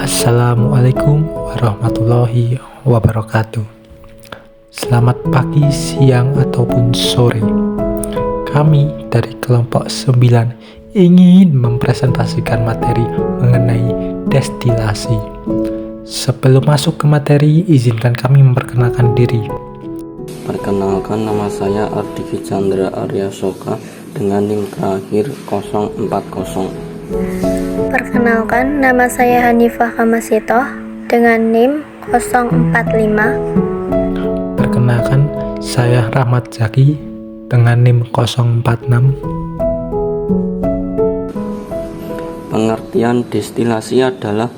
Assalamualaikum warahmatullahi wabarakatuh. Selamat pagi, siang, ataupun sore. Kami dari kelompok 9 ingin mempresentasikan materi mengenai destilasi. Sebelum masuk ke materi, izinkan kami memperkenalkan diri. Perkenalkan, nama saya Ardivi Chandra Arya Soka dengan NIM terakhir 040. Perkenalkan, nama saya Hanifah Kamasitoh dengan NIM 045. Perkenalkan, saya Rahmat Zaki dengan NIM 046. Pengertian destilasi adalah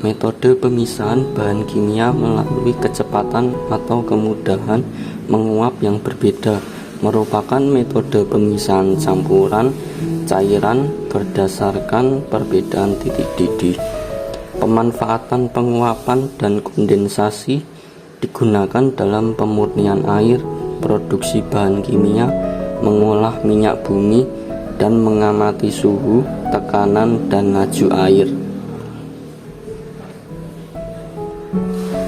metode pemisahan bahan kimia melalui kecepatan atau kemudahan menguap yang berbeda. Merupakan metode pemisahan campuran cairan berdasarkan perbedaan titik didih. Pemanfaatan penguapan dan kondensasi digunakan dalam pemurnian air, produksi bahan kimia, mengolah minyak bumi, dan mengamati suhu, tekanan, dan laju air.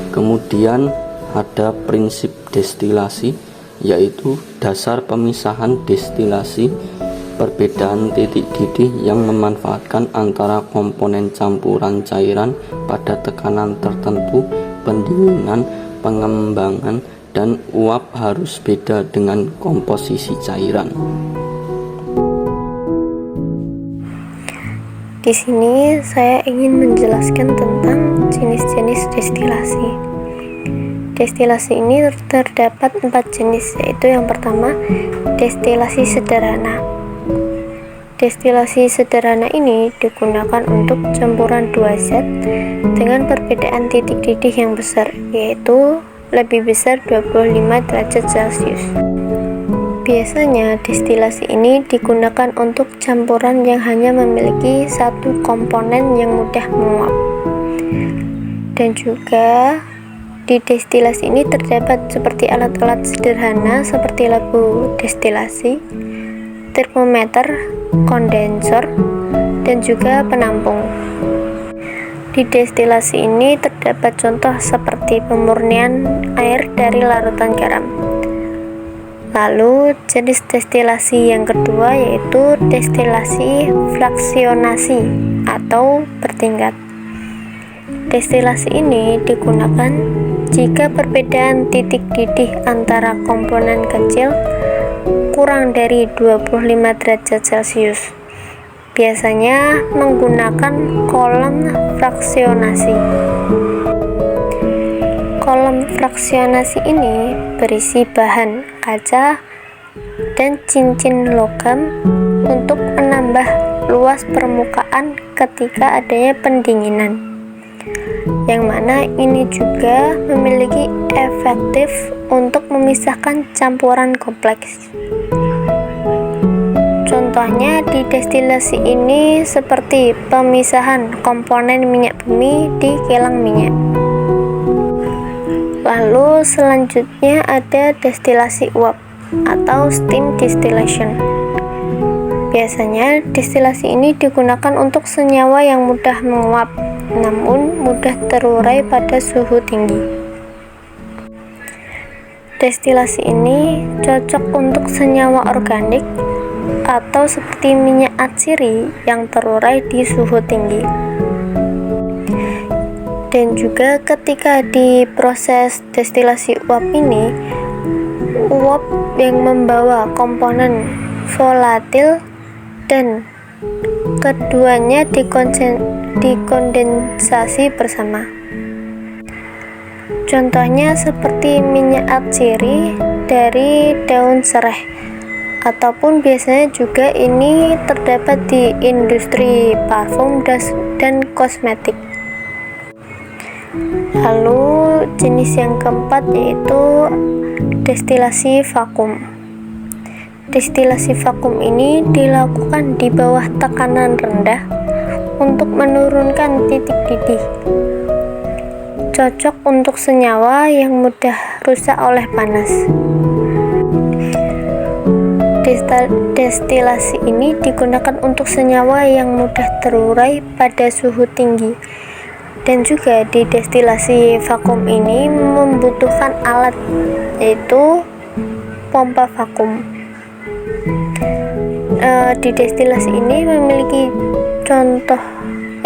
Kemudian ada prinsip destilasi, yaitu dasar pemisahan destilasi, perbedaan titik didih yang memanfaatkan antara komponen campuran cairan pada tekanan tertentu, pendinginan, pengembangan, dan uap harus beda dengan komposisi cairan. Di sini saya ingin menjelaskan tentang jenis-jenis destilasi. Destilasi ini terdapat 4 jenis, yaitu yang pertama, destilasi sederhana. Destilasi sederhana ini digunakan untuk campuran 2 zat dengan perbedaan titik didih yang besar, yaitu lebih besar 25 derajat Celcius. Biasanya destilasi ini digunakan untuk campuran yang hanya memiliki satu komponen yang mudah menguap. Dan juga di destilasi ini terdapat seperti alat-alat sederhana seperti lampu destilasi, termometer, kondensor, dan juga penampung. Di destilasi ini terdapat contoh seperti pemurnian air dari larutan garam. Lalu jenis destilasi yang kedua yaitu destilasi fraksionasi atau bertingkat. Destilasi ini digunakan jika perbedaan titik didih antara komponen kecil kurang dari 25 derajat Celcius. Biasanya menggunakan kolom fraksionasi. Kolom fraksionasi ini berisi bahan kaca dan cincin logam untuk menambah luas permukaan ketika adanya pendinginan, yang mana ini juga memiliki efektif untuk memisahkan campuran kompleks. Contohnya di destilasi ini seperti pemisahan komponen minyak bumi di kilang minyak. Lalu selanjutnya ada destilasi uap atau steam distillation. Biasanya destilasi ini digunakan untuk senyawa yang mudah menguap namun mudah terurai pada suhu tinggi. Destilasi ini cocok untuk senyawa organik atau seperti minyak atsiri yang terurai di suhu tinggi. Dan juga ketika di proses destilasi uap ini, uap yang membawa komponen volatil dan keduanya dikondensasi bersama. Contohnya seperti minyak atsiri dari daun serai, ataupun biasanya juga ini terdapat di industri parfum dan kosmetik. Lalu jenis yang keempat yaitu destilasi vakum. Destilasi vakum ini dilakukan di bawah tekanan rendah untuk menurunkan titik didih. Cocok untuk senyawa yang mudah rusak oleh panas. Destilasi ini digunakan untuk senyawa yang mudah terurai pada suhu tinggi Dan juga di destilasi vakum ini membutuhkan alat, yaitu pompa vakum. Di destilasi ini memiliki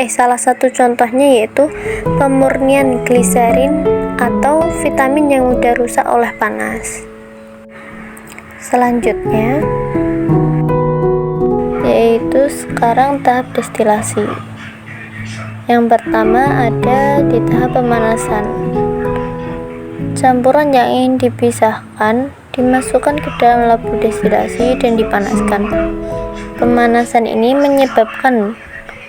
salah satu contohnya yaitu pemurnian gliserin atau vitamin yang mudah rusak oleh panas. Selanjutnya yaitu sekarang tahap destilasi. Yang pertama ada di tahap pemanasan. Campuran yang ingin dipisahkan dimasukkan ke dalam lampu destilasi dan dipanaskan. Pemanasan ini menyebabkan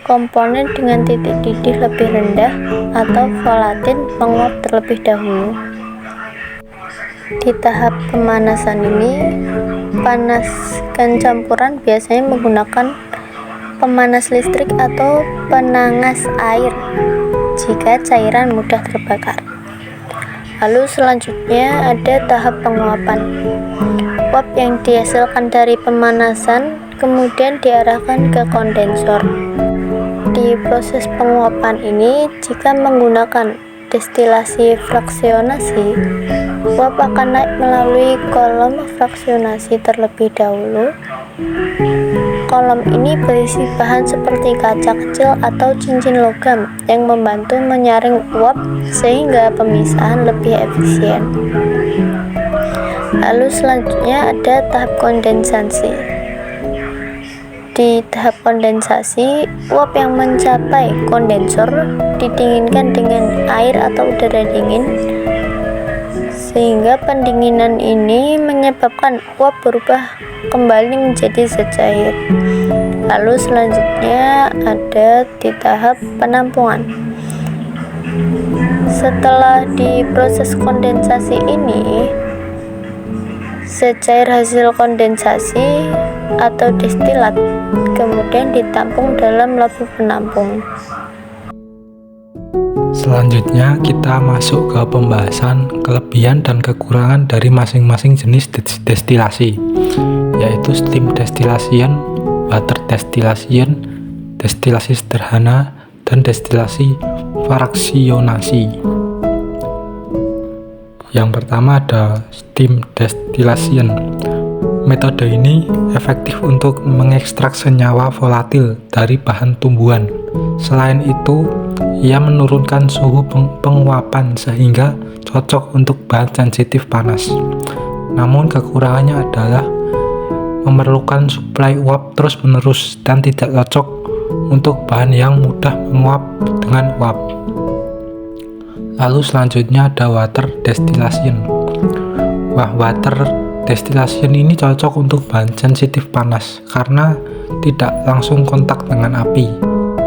komponen dengan titik didih lebih rendah atau volatil menguap terlebih dahulu. Di tahap pemanasan ini, panaskan campuran biasanya menggunakan pemanas listrik atau penangas air jika cairan mudah terbakar. Lalu selanjutnya ada tahap penguapan. Uap yang dihasilkan dari pemanasan kemudian diarahkan ke kondensor. Di proses penguapan ini, jika menggunakan destilasi fraksionasi, uap akan naik melalui kolom fraksionasi terlebih dahulu. Kolom ini berisi bahan seperti kaca kecil atau cincin logam yang membantu menyaring uap sehingga pemisahan lebih efisien. Lalu selanjutnya ada tahap kondensasi. Di tahap kondensasi, uap yang mencapai kondensor didinginkan dengan air atau udara dingin, sehingga pendinginan ini menyebabkan uap berubah kembali menjadi zat cair. Lalu selanjutnya ada di tahap penampungan. Setelah di proses kondensasi ini, zat cair hasil kondensasi atau destilat kemudian ditampung dalam lampu penampung. Selanjutnya kita masuk ke pembahasan kelebihan dan kekurangan dari masing-masing jenis destilasi, yaitu steam distillation, water distillation, destilasi sederhana, dan destilasi fraksionasi. Yang pertama ada steam distillation. Metode ini efektif untuk mengekstrak senyawa volatil dari bahan tumbuhan. Selain itu, ia menurunkan suhu penguapan sehingga cocok untuk bahan sensitif panas. Namun kekurangannya adalah memerlukan suplai uap terus-menerus dan tidak cocok untuk bahan yang mudah menguap dengan uap. Lalu selanjutnya ada water distillation. Water distillation ini cocok untuk bahan sensitif panas karena tidak langsung kontak dengan api,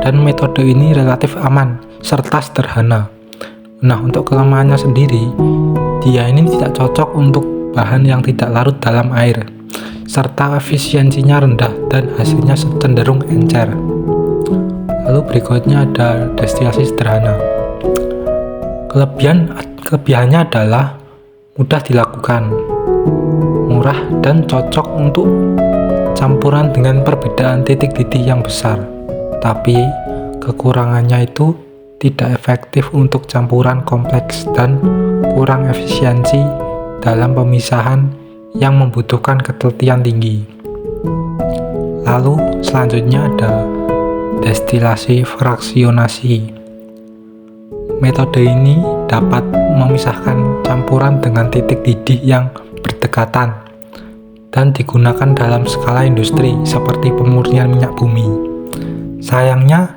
dan metode ini relatif aman serta sederhana. Nah, untuk kelemahannya sendiri, dia ini tidak cocok untuk bahan yang tidak larut dalam air, serta efisiensinya rendah dan hasilnya cenderung encer. Lalu berikutnya ada destilasi sederhana. Kelebihannya adalah mudah dilakukan, murah, dan cocok untuk campuran dengan perbedaan titik didih yang besar. Tapi kekurangannya itu tidak efektif untuk campuran kompleks dan kurang efisiensi dalam pemisahan yang membutuhkan ketelitian tinggi. Lalu selanjutnya ada destilasi fraksionasi. Metode ini dapat memisahkan campuran dengan titik didih yang berdekatan dan digunakan dalam skala industri seperti pemurnian minyak bumi. Sayangnya,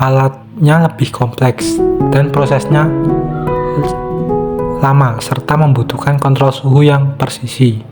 alatnya lebih kompleks dan prosesnya lama serta membutuhkan kontrol suhu yang presisi.